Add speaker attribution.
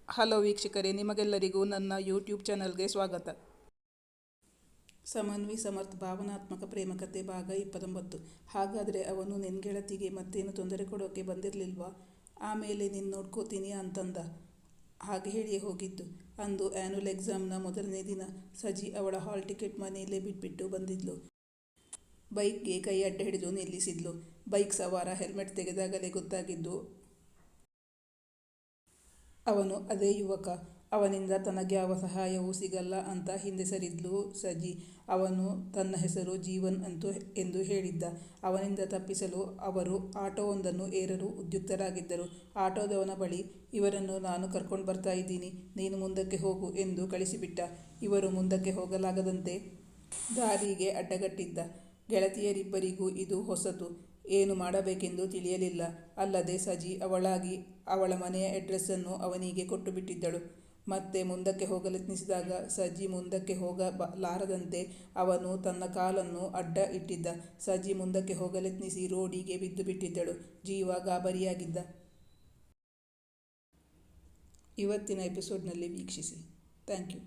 Speaker 1: Hello ವೀಕ್ಷಕರೇ, ನಿಮಗೆಲ್ಲರಿಗೂ ನನ್ನ ಯೂಟ್ಯೂಬ್ ಚಾನಲ್ಗೆ ಸ್ವಾಗತ. ಸಮನ್ವಿ ಸಮರ್ಥ್ ಭಾವನಾತ್ಮಕ ಪ್ರೇಮಕಥೆ ಭಾಗ 29. ಹಾಗಾದರೆ ಅವನು ನಿನ್ನ ಗೆಳತಿಗೆ ಮತ್ತೇನು ತೊಂದರೆ ಕೊಡೋಕೆ ಬಂದಿರಲಿಲ್ವಾ? ಆಮೇಲೆ ನೀನು ನೋಡ್ಕೋತೀನಿ ಅಂತಂದ. ಹಾಗೆ ಹೇಳಿಯೇ ಹೋಗಿದ್ದು. ಅಂದು ಆ್ಯನ್ಯುವಲ್ ಎಕ್ಸಾಮ್ನ ಮೊದಲನೇ ದಿನ. ಸಜಿ ಅವಳ ಹಾಲ್ ಟಿಕೆಟ್ ಮನೆಯಲ್ಲೇ ಬಿಟ್ಬಿಟ್ಟು ಬಂದಿದ್ಲು. ಬೈಕ್ಗೆ ಕೈ ಅಡ್ಡ ಹಿಡಿದು ನಿಲ್ಲಿಸಿದ್ಲು. ಬೈಕ್ ಸವಾರ ಹೆಲ್ಮೆಟ್ ತೆಗೆದಾಗಲೇ ಗೊತ್ತಾಗಿದ್ದು ಅವನು ಅದೇ ಯುವಕ. ಅವನಿಂದ ತನಗ್ಯಾವ ಸಹಾಯವೂ ಸಿಗಲ್ಲ ಅಂತ ಹಿಂದೆ ಸರಿದ್ಲು ಸಜಿ. ಅವನು ತನ್ನ ಹೆಸರು ಜೀವನ್ ಎಂದು ಹೇಳಿದ್ದ. ಅವನಿಂದ ತಪ್ಪಿಸಲು ಅವರು ಆಟೋವೊಂದನ್ನು ಏರಲು ಉದ್ಯುಕ್ತರಾಗಿದ್ದರು. ಆಟೋದವನ ಬಳಿ, ಇವರನ್ನು ನಾನು ಕರ್ಕೊಂಡು ಬರ್ತಾ ಇದ್ದೀನಿ, ನೀನು ಮುಂದಕ್ಕೆ ಹೋಗು ಎಂದು ಕಳಿಸಿಬಿಟ್ಟ. ಇವರು ಮುಂದಕ್ಕೆ ಹೋಗಲಾಗದಂತೆ ದಾರಿಗೆ ಅಡ್ಡಗಟ್ಟಿದ್ದ. ಗೆಳತಿಯರಿಬ್ಬರಿಗೂ ಇದು ಹೊಸತು. ಏನು ಮಾಡಬೇಕೆಂದು ತಿಳಿಯಲಿಲ್ಲ. ಅಲ್ಲದೆ ಸಜಿ ಅವಳಾಗಿ ಅವಳ ಮನೆಯ ಅಡ್ರೆಸ್ಸನ್ನು ಅವನಿಗೆ ಕೊಟ್ಟು ಬಿಟ್ಟಿದ್ದಳು. ಮತ್ತೆ ಮುಂದಕ್ಕೆ ಹೋಗಲೆತ್ನಿಸಿದಾಗ ಸಜಿ ಮುಂದಕ್ಕೆ ಹೋಗಲಾರದಂತೆ ಅವನು ತನ್ನ ಕಾಲನ್ನು ಅಡ್ಡ ಇಟ್ಟಿದ್ದ. ಸಜಿ ಮುಂದಕ್ಕೆ ಹೋಗಲೆತ್ನಿಸಿ ರೋಡಿಗೆ ಬಿದ್ದು ಬಿಟ್ಟಿದ್ದಳು. ಜೀವ ಗಾಬರಿಯಾಗಿದ್ದ. ಇವತ್ತಿನ ಎಪಿಸೋಡ್ನಲ್ಲಿ ವೀಕ್ಷಿಸಿ. Thank you.